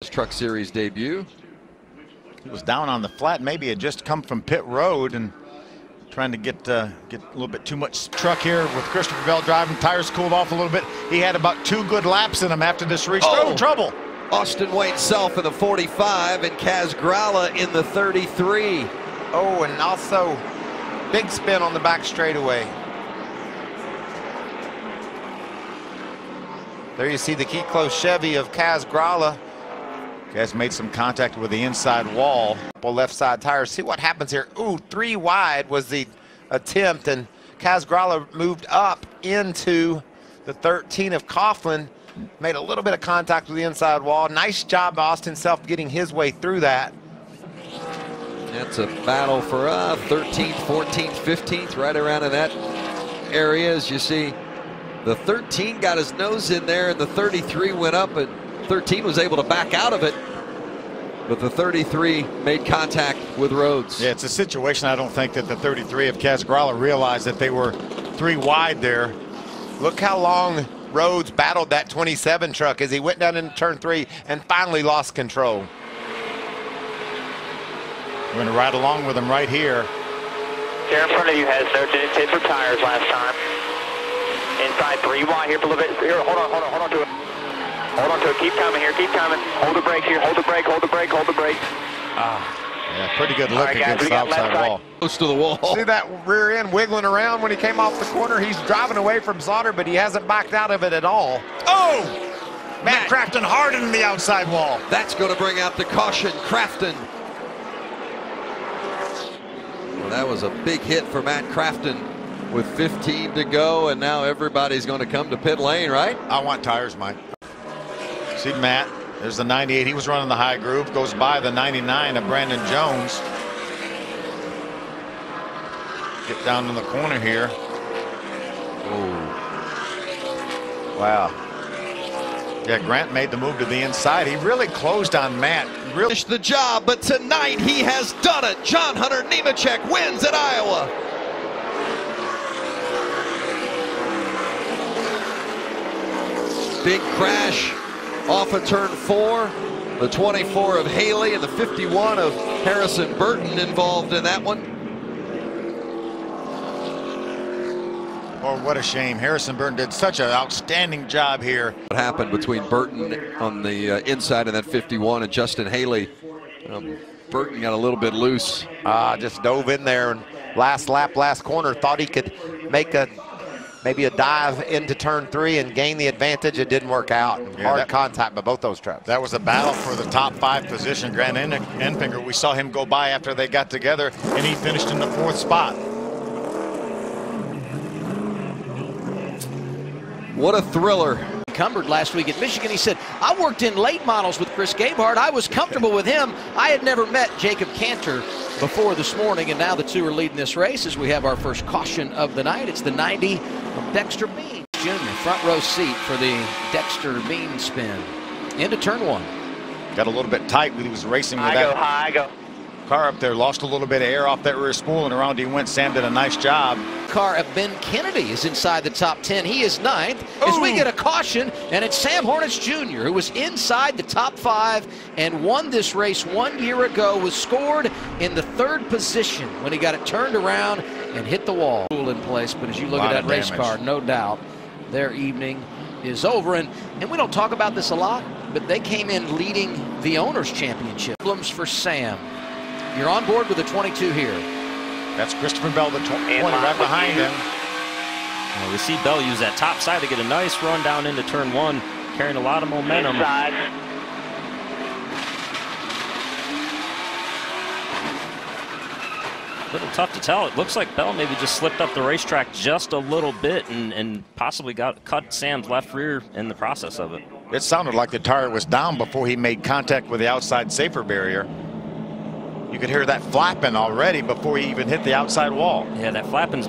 His Truck Series debut. He was down on the flat, maybe had just come from pit road and trying to get a little bit too much truck here with Christopher Bell driving. Tires cooled off a little bit. He had about 2 good laps in him after this restart. Oh, trouble. Austin Wayne Self in the 45 and Kaz Grala in the 33. Oh, and also big spin on the back straightaway. There you see the key close Chevy of Kaz Grala. Kaz made some contact with the inside wall. Left side tires. See what happens here. Ooh, 3 wide was the attempt, and Kaz Grala moved up into the 13 of Coughlin. Made a little bit of contact with the inside wall. Nice job, Austin Self, getting his way through that. That's a battle for 13th, 14th, 15th, right around in that area. As you see, the 13 got his nose in there, and the 33 went up, and 13 was able to back out of it. But the 33 made contact with Rhodes. Yeah, it's a situation I don't think that the 33 of Kaz Grala realized that they were 3 wide there. Look how long Rhodes battled that 27 truck as he went down into turn 3 and finally lost control. We're going to ride along with him right here. Here in front of you has no dent for tires last time. Inside 3 wide here for a little bit. Here, hold on to it. Hold on to it. Keep coming here. Keep coming. Hold the brakes here. Hold the brake. Hold the brake. Hold the brake. Yeah, pretty good look against the outside wall. Close to the wall. See that rear end wiggling around when he came off the corner? He's driving away from Sauter, but he hasn't backed out of it at all. Oh! Matt Crafton hardened the outside wall. That's going to bring out the caution. Crafton. Well, that was a big hit for Matt Crafton with 15 to go, and now everybody's going to come to pit lane, right? I want tires, Mike. See Matt, there's the 98. He was running the high groove, goes by the 99 of Brandon Jones. Get down in the corner here. Oh. Wow. Yeah, Grant made the move to the inside. He really closed on Matt. Really finished the job, but tonight he has done it. John Hunter Nemechek wins at Iowa. Big crash off of turn 4. The 24 of Haley and the 51 of Harrison Burton involved in that one. Oh, what a shame. Harrison Burton did such an outstanding job here. What happened between Burton on the inside of that 51 and Justin Haley? Burton got a little bit loose. Just dove in there and last lap, last corner, thought he could make maybe a dive into turn 3 and gain the advantage. It didn't work out. Hard contact by both those trucks. That was a battle for the top 5 position. Grant Enfinger, we saw him go by after they got together, and he finished in the 4th spot. What a thriller. Encumbered last week at Michigan. He said, I worked in late models with Chris Gabehart. I was comfortable with him. I had never met Jacob Cantor before this morning, and now the 2 are leading this race as we have our first caution of the night. It's the 90 of Dexter Bean Jr. Front row seat for the Dexter Bean spin. Into turn 1. Got a little bit tight when he was racing with I go. Car up there, lost a little bit of air off that rear spool, and around he went. Sam did a nice job. Car of Ben Kennedy is inside the top 10. He is 9th as we get a caution, and it's Sam Hornets Jr., who was inside the top 5 and won this race 1 year ago, was scored in the 3rd position when he got it turned around and hit the wall. In place, but as you look at that race car, no doubt their evening is over. And we don't talk about this a lot, but they came in leading the Owners' Championship. Problems for Sam. You're on board with the 22 here. That's Christopher Bell, the 20 right behind him. Well, we see Bell use that top side to get a nice run down into turn 1, carrying a lot of momentum. Inside. A little tough to tell. It looks like Bell maybe just slipped up the racetrack just a little bit and possibly cut Sam's left rear in the process of it. It sounded like the tire was down before he made contact with the outside safer barrier. You could hear that flapping already before he even hit the outside wall. Yeah, that flapping's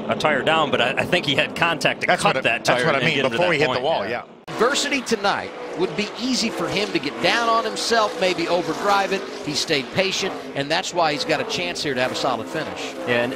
a tire down, but I think he had contact to cut that tire. That's what I mean, before he hit the wall, yeah. Adversity tonight would be easy for him to get down on himself, maybe overdrive it. He stayed patient, and that's why he's got a chance here to have a solid finish. Yeah, and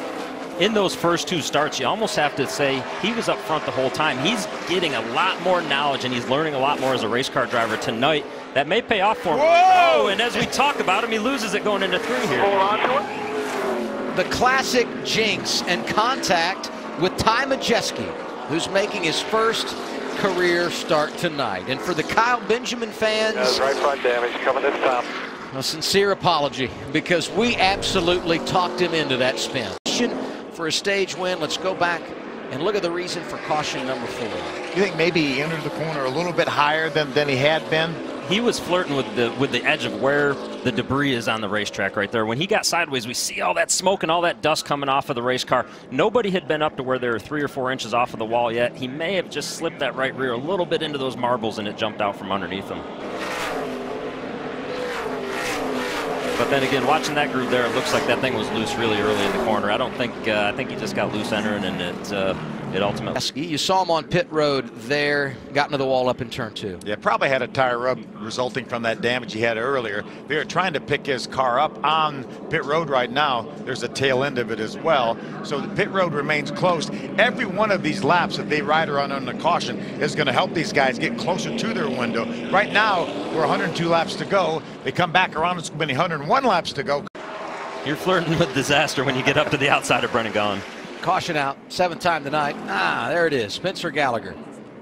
in those first 2 starts, you almost have to say he was up front the whole time. He's getting a lot more knowledge, and he's learning a lot more as a race car driver. Tonight, That may pay off for him. Whoa! Oh, and as we talk about him, he loses it going into 3 here. Hold on to it. The classic jinx and contact with Ty Majeski, who's making his first career start tonight. And for the Kyle Benjamin fans, Right front damage coming this time. a sincere apology, because we absolutely talked him into that spin. For a stage win, let's go back and look at the reason for caution number 4. You think maybe he entered the corner a little bit higher than he had been? He was flirting with the edge of where the debris is on the racetrack right there. When he got sideways, we see all that smoke and all that dust coming off of the race car. Nobody had been up to where they were 3 or 4 inches off of the wall yet. He may have just slipped that right rear a little bit into those marbles and it jumped out from underneath him. But then again, watching that groove there, it looks like that thing was loose really early in the corner. I don't think, I think he just got loose entering and it ultimately. You saw him on pit road there, got into the wall up in turn 2. Yeah, probably had a tire rub resulting from that damage he had earlier. They were trying to pick his car up on pit road right now. There's a tail end of it as well. So the pit road remains closed. Every one of these laps that they ride around on the caution is going to help these guys get closer to their window. Right now, we're 102 laps to go. They come back around, it's going to be 101 laps to go. You're flirting with disaster when you get up to the outside of Brennan Gaughan. Caution out, 7th time tonight. There it is, Spencer Gallagher.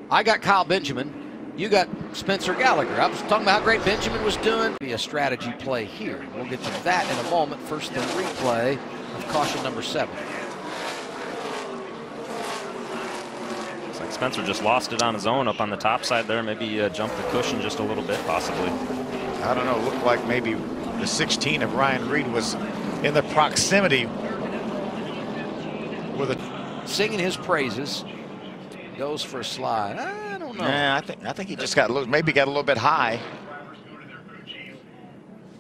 I got Kyle Benjamin, you got Spencer Gallagher. I was talking about how great Benjamin was doing. Be a strategy play here. We'll get to that in a moment. First, the replay of caution number 7. Looks like Spencer just lost it on his own up on the top side there. Maybe jumped the cushion just a little bit, possibly. I don't know, looked like maybe the 16 of Ryan Reed was in the proximity with a singing his praises, goes for a slide. I don't know. Yeah, I think he just got a little, maybe got a little bit high.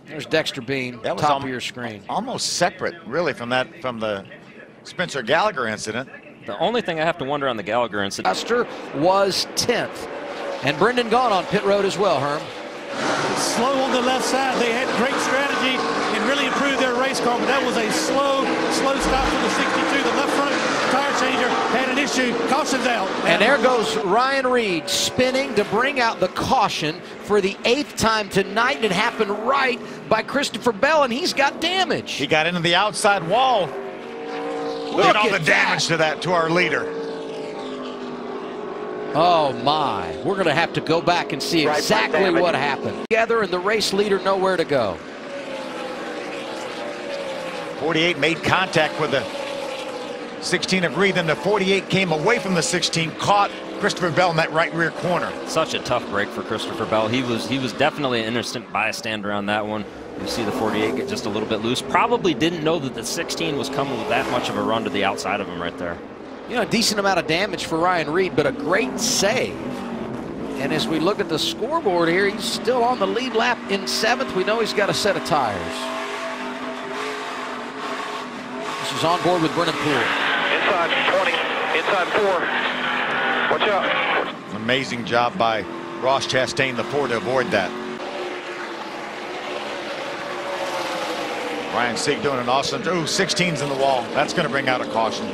There's Dexter Bean, That was top of your screen. Almost separate, really, from the Spencer Gallagher incident. The only thing I have to wonder on the Gallagher incident. Buster was 10th, and Brendan Gaughan on pit road as well, Herm. Slow on the left side. They had great strategy and really improved their race car, but that was a slow stop for the 62. The left front tire changer had an issue. Caution's out. And there goes Ryan Reed spinning to bring out the caution for the 8th time tonight. It happened right by Christopher Bell, and he's got damage. He got into the outside wall. Look at all the damage to our leader. Oh my, we're going to have to go back and see exactly what happened. Together, and the race leader nowhere to go. 48 made contact with the 16 of Reed, then the 48 came away from the 16, caught Christopher Bell in that right rear corner. Such a tough break for Christopher Bell. He was definitely an innocent bystander on that one. You see the 48 get just a little bit loose. Probably didn't know that the 16 was coming with that much of a run to the outside of him right there. You know, a decent amount of damage for Ryan Reed, but a great save. And as we look at the scoreboard here, he's still on the lead lap in 7th. We know he's got a set of tires. This is on board with Brennan Poole. Inside 20, inside 4. Watch out. Amazing job by Ross Chastain, the 4, to avoid that. Ryan Sieg doing an awesome. Ooh, 16's in the wall. That's going to bring out a caution.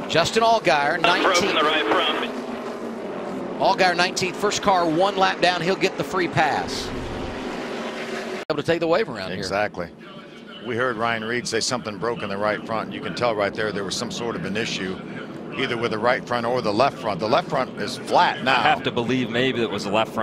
Justin Allgaier, 19th. The right front. Allgaier, 19th. First car, 1 lap down. He'll get the free pass. Able to take the wave around here. Exactly. We heard Ryan Reed say something broke in the right front. You can tell right there was some sort of an issue, either with the right front or the left front. The left front is flat now. I have to believe maybe it was the left front.